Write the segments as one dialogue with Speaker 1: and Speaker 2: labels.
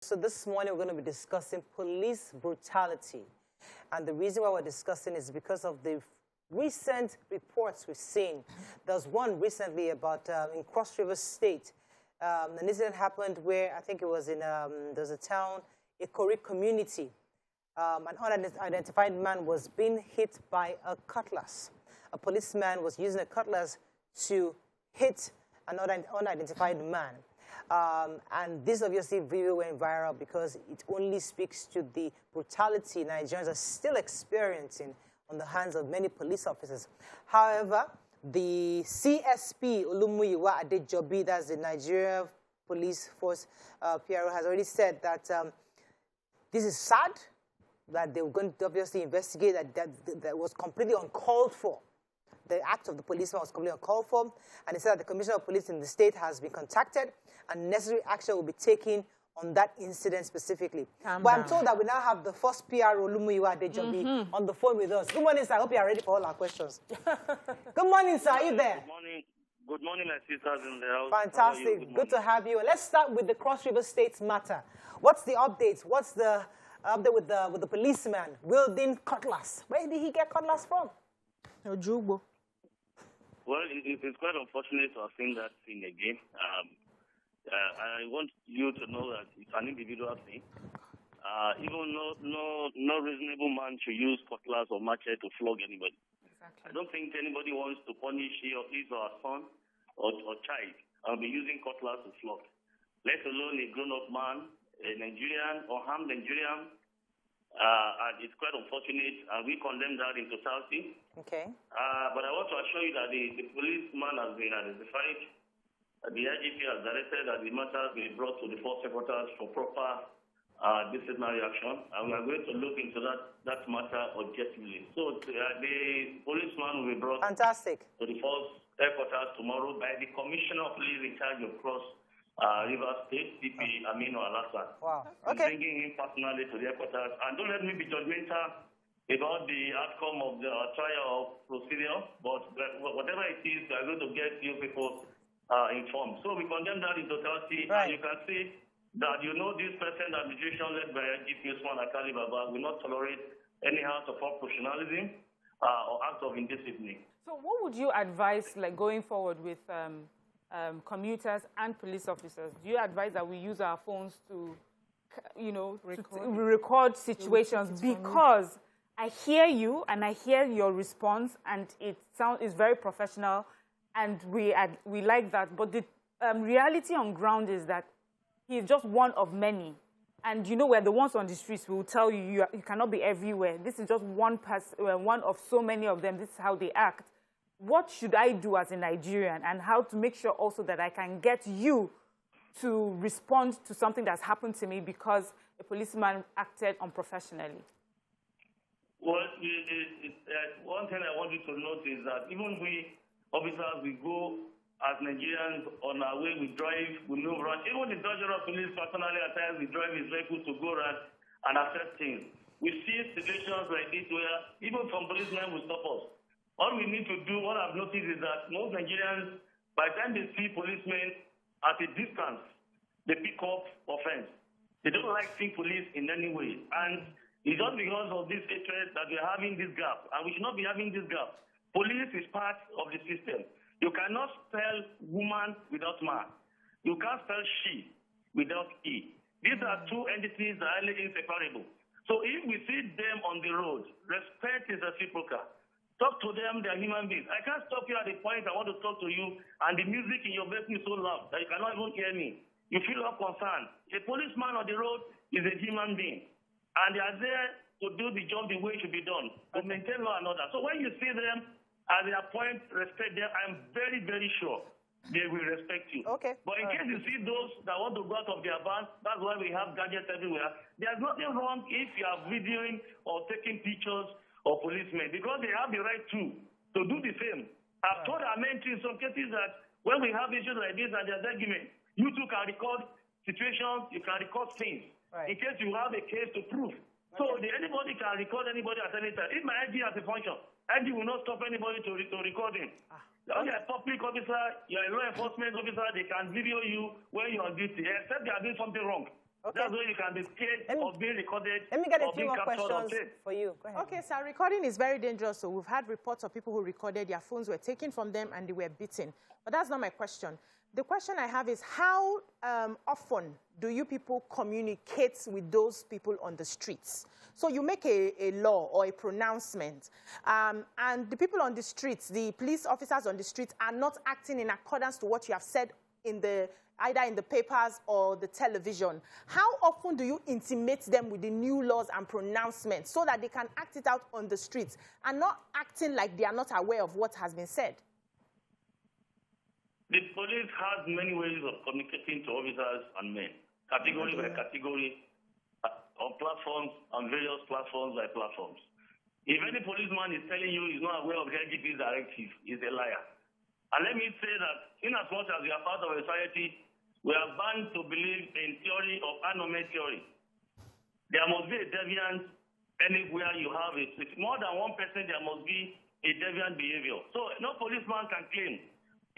Speaker 1: So this morning we're going to be discussing police brutality. And the reason why we're discussing is because of the recent reports we've seen. There was one recently about in Cross River State. An incident happened where I think it was in there's a town, Ekori Community. An unidentified man was being hit by a cutlass. A policeman was using a cutlass to hit an unidentified man. And this obviously video went viral because it only speaks to the brutality Nigerians are still experiencing on the hands of many police officers. However, the CSP Olumuyiwa Adejobi, that's the Nigeria Police Force PRO, has already said that this is sad, that they were going to obviously investigate, that was completely uncalled for. The act of the policeman was completely uncalled for, and he said that the Commissioner of Police in the state has been contacted, and necessary action will be taken on that incident specifically. But I'm told that we now have the first PRO, Olumuyiwa Adejobi, on the phone with us. Good morning, sir. I hope you are ready for all our questions. Good morning, sir. Are you there?
Speaker 2: Good morning. Good morning, my sisters in the house.
Speaker 1: Fantastic. Good to have you. Let's start with the Cross River State matter. What's the update? What's the update with the policeman wielding cutlass? Where did he get cutlass from? Ojubo.
Speaker 2: Well, it's quite unfortunate to have seen that thing again. I want you to know that it's an individual thing. Even no reasonable man should use cutlass or machete to flog anybody. Exactly. I don't think anybody wants to punish his or her son or child and be using cutlass to flog, let alone a grown-up man, a Nigerian or harmed Nigerian. And it's quite unfortunate, and we condemn that in totality.
Speaker 1: Okay.
Speaker 2: But I want to assure you that the policeman has been identified. The IGP has directed that the matter be brought to the force headquarters for proper disciplinary action, and we are going to look into that matter objectively. So the policeman will be brought
Speaker 1: Fantastic.
Speaker 2: to the force headquarters tomorrow by the Commissioner of Police in charge of Cross River State, CP Aminu Alasan.
Speaker 1: Wow.
Speaker 2: I'm
Speaker 1: Okay.
Speaker 2: bringing him personally to the headquarters. And don't let me be judgmental about the outcome of the trial procedure, but whatever it is, we are going to get you people informed. So we condemn that in totality.
Speaker 1: Right.
Speaker 2: And you can see that this present administration led by IGP Usman Akali Baba will not tolerate any act of unprofessionalism or act of indiscipline.
Speaker 3: So what would you advise, like, going forward with commuters and police officers? Do you advise that we use our phones to, record situations? Because I hear you and I hear your response, and it's very professional, and we like that. But the reality on ground is that he's just one of many. And we're the ones on the streets who will tell you you cannot be everywhere. This is just one person, one of so many of them. This is how they act. What should I do as a Nigerian, and how to make sure also that I can get you to respond to something that's happened to me because a policeman acted unprofessionally?
Speaker 2: Well, one thing I want you to note is that even we officers, we go as Nigerians on our way, we drive, we move around. Even the Nigerian police personally at times, we drive his vehicle to go around and assess things. We see situations like this where even some policemen will stop us. All we need to do, what I've noticed is that most Nigerians, by the time they see policemen at a distance, they pick up offense. They don't like seeing police in any way. And it's just because of this hatred that we're having this gap. And we should not be having this gap. Police is part of the system. You cannot spell woman without man. You can't spell she without he. These are two entities that are highly inseparable. So if we see them on the road, respect is reciprocal. Talk to them, they are human beings. I can't stop you at the point I want to talk to you, and the music in your vehicle is so loud that you cannot even hear me. You feel up concerned. A policeman on the road is a human being, and they are there to do the job the way it should be done, to maintain law and order. So when you see them at their point, respect them, I'm very, very sure they will respect you.
Speaker 1: Okay.
Speaker 2: But in case you see those that want to go out of their band, that's why we have gadgets everywhere. There's nothing wrong if you are videoing or taking pictures of policemen, because they have the right to do the same. I've told our mentors in some cases that when we have issues like this and there's argument, you too can record situations, you can record things, in case you have a case to prove. So anybody can record anybody at any time. If my IG has a function, IG will not stop anybody to record him. You're a public officer, you're a law enforcement officer, they can video you when you're on duty, except they are doing something wrong.
Speaker 1: Okay.
Speaker 2: That's where you can be scared of being recorded.
Speaker 1: Let me get a
Speaker 2: or
Speaker 1: few
Speaker 2: being
Speaker 1: more
Speaker 2: captured on
Speaker 1: questions
Speaker 2: tape.
Speaker 1: for you. Go ahead.
Speaker 4: Okay, sir, recording is very dangerous. So we've had reports of people who recorded, their phones were taken from them and they were beaten. But that's not my question. The question I have is how often do you people communicate with those people on the streets? So you make a law or a pronouncement, and the people on the streets, the police officers on the streets, are not acting in accordance to what you have said either in the papers or the television. How often do you intimate them with the new laws and pronouncements so that they can act it out on the streets and not acting like they are not aware of what has been said?
Speaker 2: The police has many ways of communicating to officers and men, category by category, on platforms, on various platforms by platforms. If any policeman is telling you he's not aware of the IGP's directive, he's a liar. And let me say that in as much as we are part of a society, we are bound to believe in theory of anomaly theory. There must be a deviance anywhere you have it. With more than one person, there must be a deviant behavior. So no policeman can claim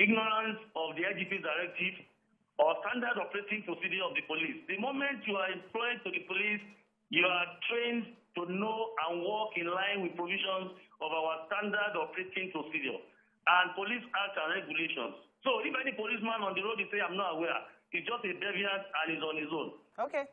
Speaker 2: ignorance of the IGP's directive or standard operating procedure of the police. The moment you are employed to the police, you are trained to know and work in line with provisions of our standard operating procedure and police acts and regulations. So if any policeman on the road is saying, I'm not aware, he's just a deviant and is on his own.
Speaker 1: Okay.